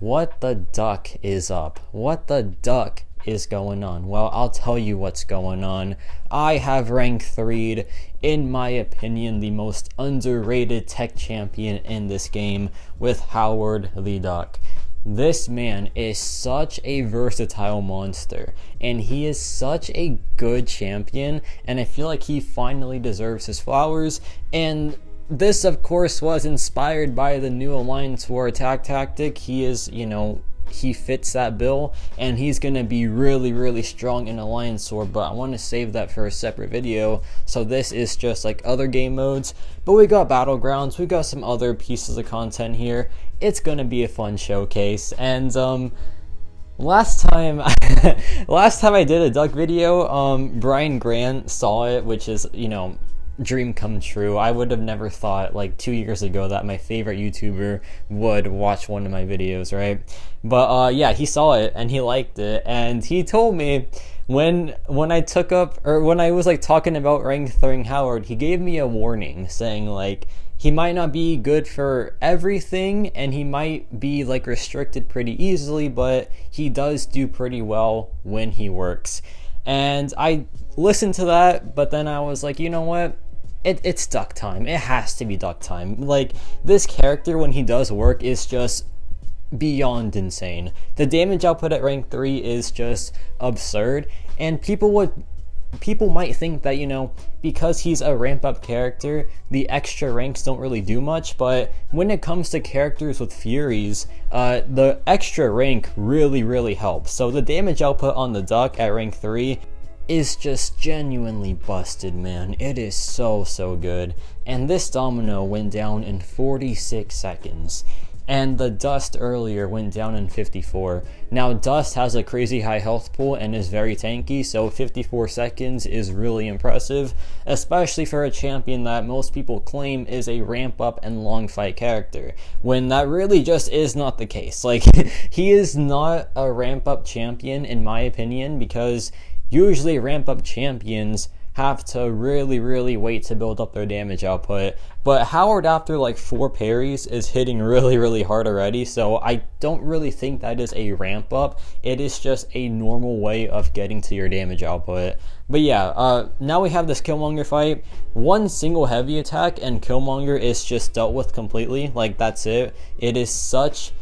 What the duck is up? What the duck is going on? Well, I'll tell you what's going on. I have rank 3'd, in my opinion, the most underrated tech champion in this game with Howard the Duck. This man is such a versatile monster, and he is such a good champion, and I feel like he finally deserves his flowers. And this, of course, was inspired by the new Alliance War attack tactic. He is, he fits that bill, and he's going to be really strong in Alliance War, but I want to save that for a separate video. So this is just like other game modes, but we got Battlegrounds, we got some other pieces of content here. It's going to be a fun showcase. And last time I did a duck video, Brian Grant saw it, which is, dream come true. I would have never thought like 2 years ago that my favorite YouTuber would watch one of my videos, right? But yeah, he saw it and he liked it, and he told me when I took up, or when I was like talking about rank 3ing Howard, he gave me a warning saying like he might not be good for everything and he might be like restricted pretty easily, but he does do pretty well when he works. And I listened to that, but then I was like, you know what? It's duck time. It has to be duck time. Like, this character, when he does work, is just beyond insane. The damage output at rank 3 is just absurd, and people might think that, because he's a ramp up character, the extra ranks don't really do much, but when it comes to characters with Furies, the extra rank really helps. So the damage output on the duck at rank 3 is just genuinely busted, man. It is so good. And this domino went down in 46 seconds. And the dust earlier went down in 54. Now, dust has a crazy high health pool and is very tanky, so 54 seconds is really impressive, especially for a champion that most people claim is a ramp up and long fight character, when that really just is not the case. Like, he is not a ramp up champion in my opinion, because usually ramp up champions have to really wait to build up their damage output, but Howard, after like 4 parries, is hitting really hard already, so I don't really think that is a ramp up. It is just a normal way of getting to your damage output. But yeah, now we have this Killmonger fight. One single heavy attack and Killmonger is just dealt with completely. Like, that's it. It's such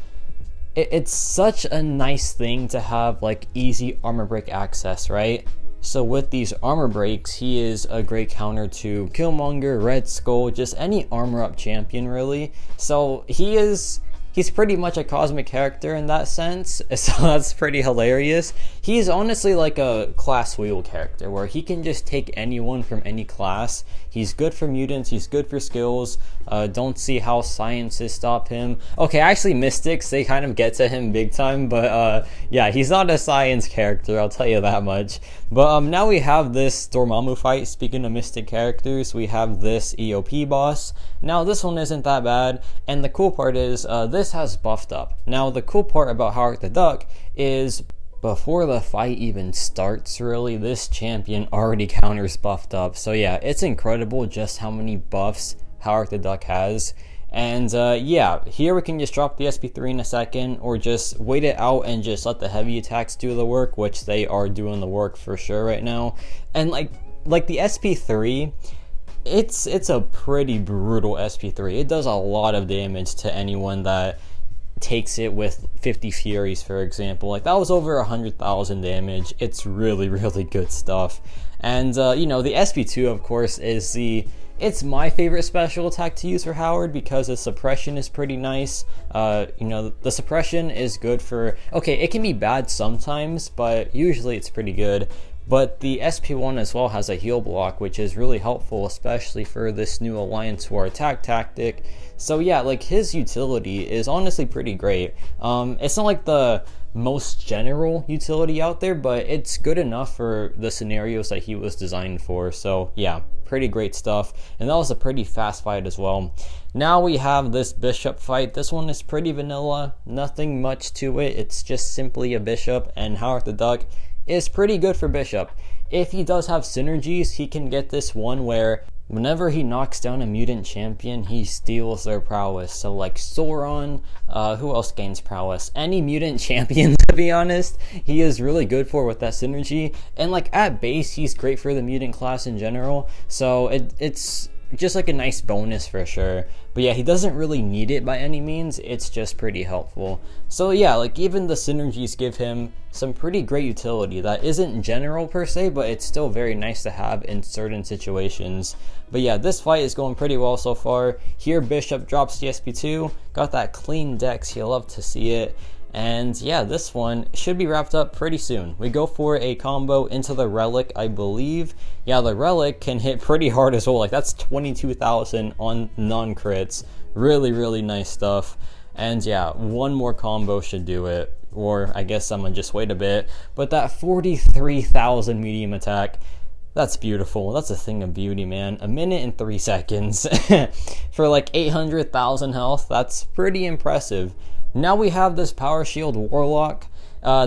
a nice thing to have like easy armor break access, right? So with these armor breaks, he is a great counter to Killmonger, Red Skull, just any armor up champion really. So he's pretty much a cosmic character in that sense, so that's pretty hilarious. He's honestly like a class wheel character where he can just take anyone from any class. He's good for mutants, he's good for skills. Don't see how sciences stop him. Okay, actually mystics, they kind of get to him big time, but yeah, he's not a science character, I'll tell you that much. But now we have this Doramu fight. Speaking of mystic characters, we have this EOP boss. Now this one isn't that bad, and the cool part is this has buffed up. Now the cool part about Howard the Duck is before the fight even starts, really, this champion already counters buffed up. So yeah, it's incredible just how many buffs Howard the Duck has. And yeah, here we can just drop the SP3 in a second, or just wait it out and just let the heavy attacks do the work, which they are doing the work for sure right now. And like the SP3, it's a pretty brutal SP3. It does a lot of damage to anyone that takes it with 50 Furies, for example. Like, that was over 100,000 damage. It's really good stuff. And the SP2, of course, is it's my favorite special attack to use for Howard, because the suppression is pretty nice. The suppression is good for, okay, it can be bad sometimes, but usually it's pretty good. But the SP1 as well has a heal block, which is really helpful, especially for this new Alliance War attack tactic. So yeah, like, his utility is honestly pretty great. It's not like the most general utility out there, but it's good enough for the scenarios that he was designed for. So yeah, pretty great stuff. And that was a pretty fast fight as well. Now we have this bishop fight. This one is pretty vanilla, nothing much to it. It's just simply a bishop, and Howard the Duck is pretty good for bishop. If he does have synergies, he can get this one where whenever he knocks down a mutant champion, he steals their prowess. So like Sauron, who else gains prowess? Any mutant champion, to be honest, he is really good for with that synergy. And like at base, he's great for the mutant class in general. So it's just like a nice bonus for sure. But yeah, he doesn't really need it by any means, it's just pretty helpful. So yeah, like even the synergies give him some pretty great utility that isn't general per se, but it's still very nice to have in certain situations. But yeah, this fight is going pretty well so far. Here Bishop drops the SP2, got that clean dex, you love to see it. And yeah, this one should be wrapped up pretty soon. We go for a combo into the Relic, I believe. Yeah, the Relic can hit pretty hard as well. Like that's 22,000 on non-crits. Really, really nice stuff. And yeah, one more combo should do it. Or I guess I'm gonna just wait a bit. But that 43,000 medium attack, that's beautiful. That's a thing of beauty, man. 1 minute and 3 seconds for like 800,000 health. That's pretty impressive. Now we have this Power Shield Warlock.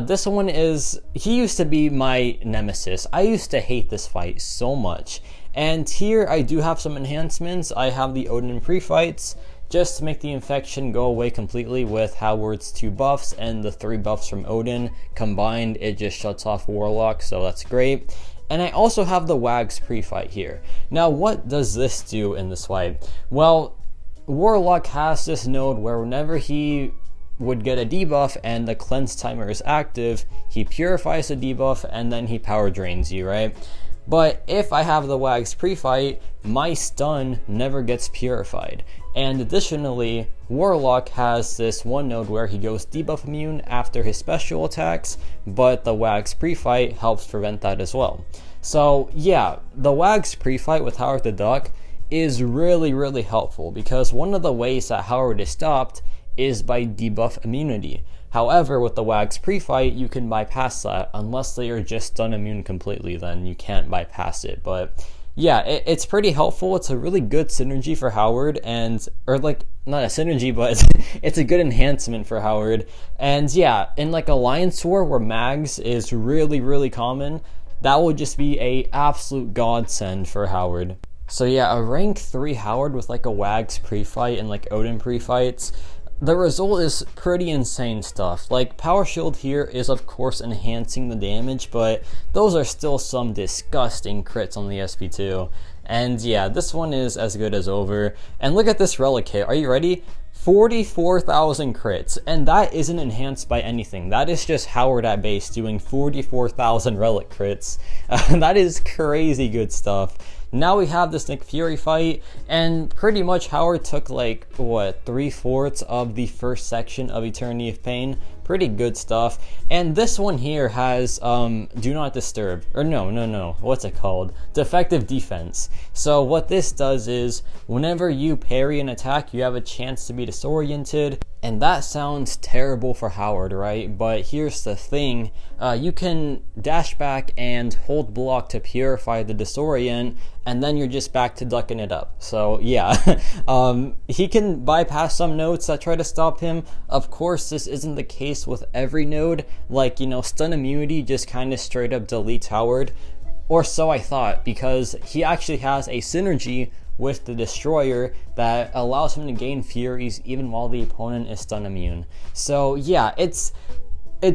This one he used to be my nemesis. I used to hate this fight so much. And here I do have some enhancements. I have the Odin pre-fights, just to make the infection go away completely with Howard's 2 buffs and the 3 buffs from Odin. Combined, it just shuts off Warlock, so that's great. And I also have the Wags pre-fight here. Now, what does this do in this fight? Well, Warlock has this node where whenever he would get a debuff and the cleanse timer is active, he purifies the debuff and then he power drains you, right? But if I have the Wags pre-fight, my stun never gets purified. And additionally, Warlock has this one node where he goes debuff immune after his special attacks, but the Wags pre-fight helps prevent that as well. So yeah, the Wags pre-fight with Howard the Duck is really, really helpful because one of the ways that Howard is stopped is by debuff immunity. However, with the Wags pre-fight, you can bypass that unless they are just stun immune completely, then you can't bypass it. But yeah, it's pretty helpful. It's a really good synergy for Howard, or like not a synergy, but it's a good enhancement for Howard. And yeah, in like Alliance War where Mags is really, really common, that will just be a absolute godsend for Howard. So yeah, a rank 3 Howard with like a Wags pre-fight and like Odin pre-fights, the result is pretty insane stuff. Like Power Shield here is of course enhancing the damage, but those are still some disgusting crits on the SP2. And yeah, this one is as good as over. And look at this relic hit. Are you ready? 44,000 crits, and that isn't enhanced by anything. That is just Howard at base doing 44,000 relic crits. That is crazy good stuff. Now we have this Nick Fury fight, and pretty much Howard took like, what, 3/4 of the first section of Eternity of Pain. Pretty good stuff. And this one here has Do Not Disturb, or no, what's it called? Defective Defense. So what this does is, whenever you parry an attack, you have a chance to be disoriented. And that sounds terrible for Howard, right? But here's the thing, you can dash back and hold block to purify the disorient, and then you're just back to ducking it up. So yeah, he can bypass some nodes that try to stop him. Of course, this isn't the case with every node. Like, you know, stun immunity just kind of straight up deletes Howard. Or so I thought, because he actually has a synergy with the Destroyer that allows him to gain Furies even while the opponent is stun immune. So yeah, it's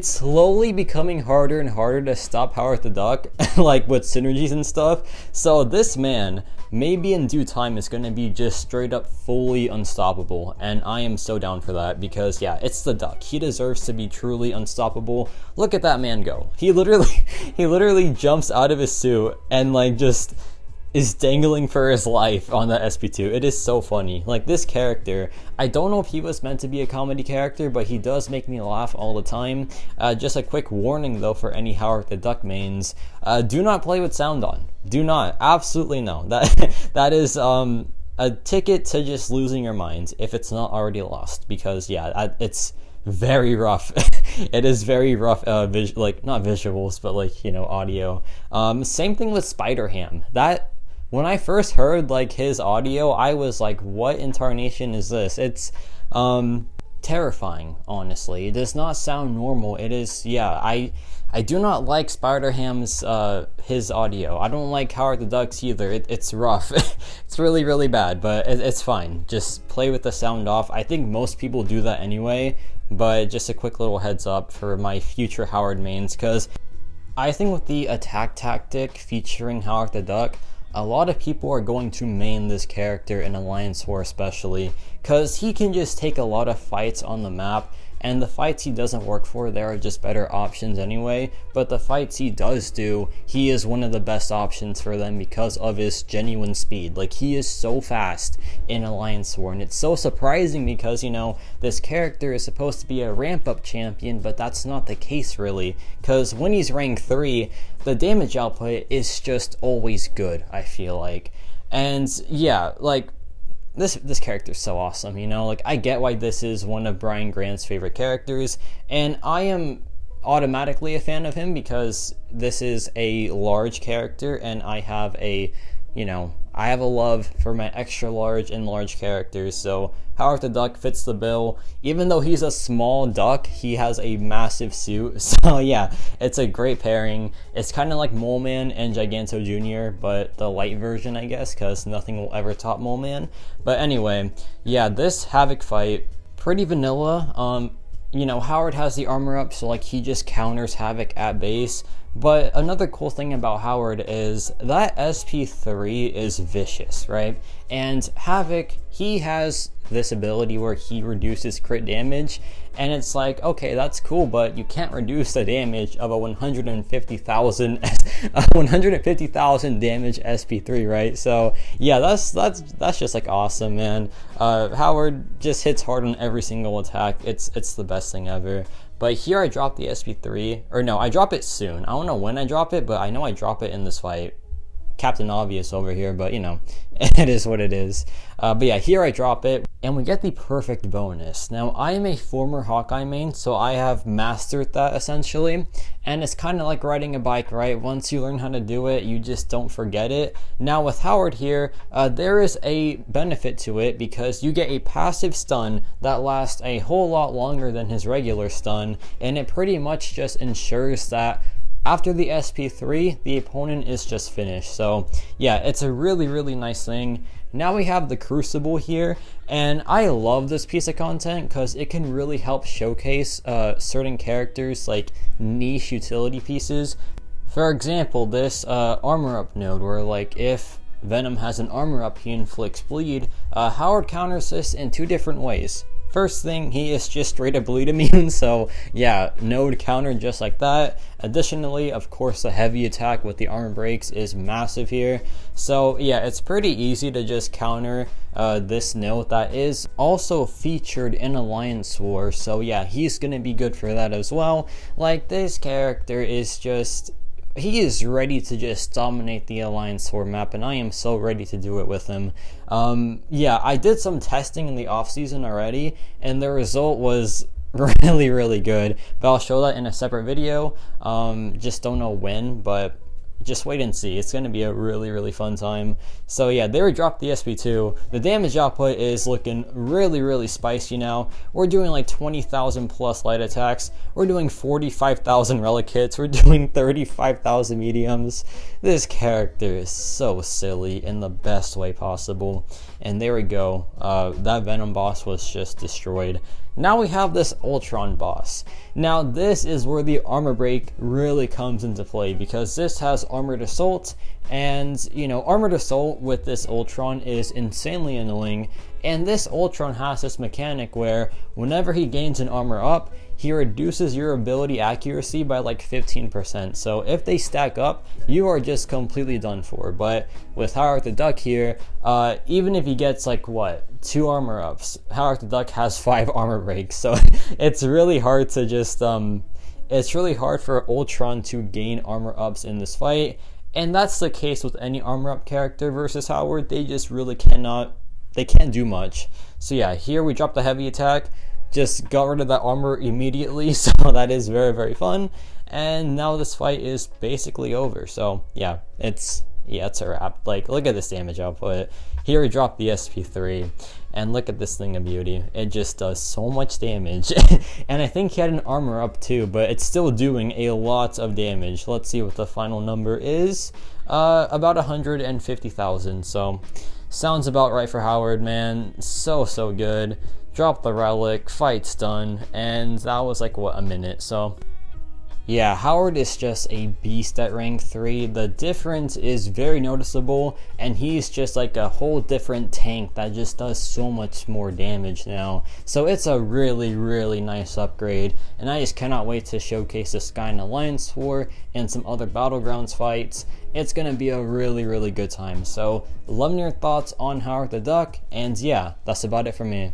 slowly becoming harder and harder to stop Howard the Duck, like with synergies and stuff. So this man, maybe in due time, is going to be just straight up fully unstoppable, and I am so down for that because yeah, it's the Duck. He deserves to be truly unstoppable. Look at that man go. He literally jumps out of his suit and like just is dangling for his life on that SP2. It is so funny. Like, this character, I don't know if he was meant to be a comedy character, but he does make me laugh all the time. Just a quick warning though for any Howard the Duck mains, do not play with sound on. Do not. Absolutely no. That is a ticket to just losing your mind if it's not already lost, because yeah, it's very rough. It is very rough, like not visuals, but like, you know, audio. Same thing with Spider-Ham. That, when I first heard like his audio, I was like, what in tarnation is this? It's 10 terrifying, honestly. It does not sound normal. It is, yeah, I do not like Spider-Ham's, his audio. I don't like Howard the Duck's either. It's rough. It's really, really bad, but it's fine. Just play with the sound off. I think most people do that anyway, but just a quick little heads up for my future Howard mains, because I think with the attack tactic featuring Howard the Duck, a lot of people are going to main this character in Alliance War especially, because he can just take a lot of fights on the map, and the fights he doesn't work for, there are just better options anyway, but the fights he does do, he is one of the best options for them because of his genuine speed. Like, he is so fast in Alliance War, and it's so surprising because, you know, this character is supposed to be a ramp-up champion, but that's not the case really, because when he's rank 3, the damage output is just always good, I feel like. And yeah, like, this character is so awesome, you know? Like, I get why this is one of Brian Grant's favorite characters, and I am automatically a fan of him because this is a large character, and I have a, you know, I have a love for my extra large and large characters, so Howard the Duck fits the bill. Even though he's a small duck, he has a massive suit, so yeah, it's a great pairing. It's kind of like Mole Man and Giganto Jr., but the light version, I guess, because nothing will ever top Mole Man. But anyway, yeah, this Havoc fight, pretty vanilla. You know, Howard has the armor up, so like he just counters Havoc at base. But another cool thing about Howard is that SP3 is vicious, right? And Havoc, he has this ability where he reduces crit damage, and it's like, okay, that's cool, but you can't reduce the damage of a 150,000 damage SP3, right? So yeah, that's just like awesome, man. Howard just hits hard on every single attack. It's the best thing ever. But here I drop the SP3, or no, I drop it soon. I don't know when I drop it, but I know I drop it in this fight. Captain Obvious over here, but you know, it is what it is. But yeah, here I drop it, and we get the perfect bonus. Now, I am a former Hawkeye main, so I have mastered that essentially, and it's kind of like riding a bike, right? Once you learn how to do it, you just don't forget it. Now with Howard here, there is a benefit to it because you get a passive stun that lasts a whole lot longer than his regular stun, and it pretty much just ensures that after the SP3, the opponent is just finished. So yeah, it's a really, really nice thing. Now we have the Crucible here, and I love this piece of content because it can really help showcase certain characters, like niche utility pieces. For example, this armor up node, where like if Venom has an armor up, he inflicts bleed. Howard counters this in two different ways. First thing, he is just straight up bleed immune, so yeah, node counter just like that. Additionally, of course, the heavy attack with the armor breaks is massive here. So yeah, it's pretty easy to just counter this node that is also featured in Alliance War. So yeah, he's gonna be good for that as well. Like, this character is just, he is ready to just dominate the Alliance War map, and I am so ready to do it with him. Yeah, I did some testing in the off-season already, and the result was really, really good. But I'll show that in a separate video. Just don't know when, but just wait and see. It's going to be a really, really fun time. So yeah, they were dropped the SP2. The damage output is looking really, really spicy now. We're doing like 20,000 plus light attacks. We're doing 45,000 relic hits. We're doing 35,000 mediums. This character is so silly in the best way possible. And there we go. That Venom boss was just destroyed. Now we have this Ultron boss. Now this is where the armor break really comes into play, because this has armored assault, and you know, armored assault with this Ultron is insanely annoying. And this Ultron has this mechanic where whenever he gains an armor up, he reduces your ability accuracy by like 15%. So if they stack up, you are just completely done for. But with Howard the Duck here, even if he gets like what, 2 armor ups, Howard the Duck has 5 armor breaks. So it's really hard to just it's really hard for Ultron to gain armor ups in this fight. And that's the case with any armor up character versus Howard. They just really cannot, they can't do much. So yeah, here we drop the heavy attack, just got rid of that armor immediately, so that is very, very fun. And now this fight is basically over. So yeah, it's yeah, it's a wrap. Like, look at this damage output. Here we drop the SP3, and look at this thing of beauty. It just does so much damage. And I think he had an armor up too, but it's still doing a lot of damage. Let's see what the final number is. About 150,000, so sounds about right for Howard, man. So good. Drop the relic, fight's done, and that was like, what, a minute, so yeah, Howard is just a beast at rank 3. The difference is very noticeable, and he's just like a whole different tank that just does so much more damage now. So it's a really nice upgrade, and I just cannot wait to showcase this guy in Alliance War and some other Battlegrounds fights. It's gonna be a really good time. So let me know your thoughts on Howard the Duck, and yeah, that's about it for me.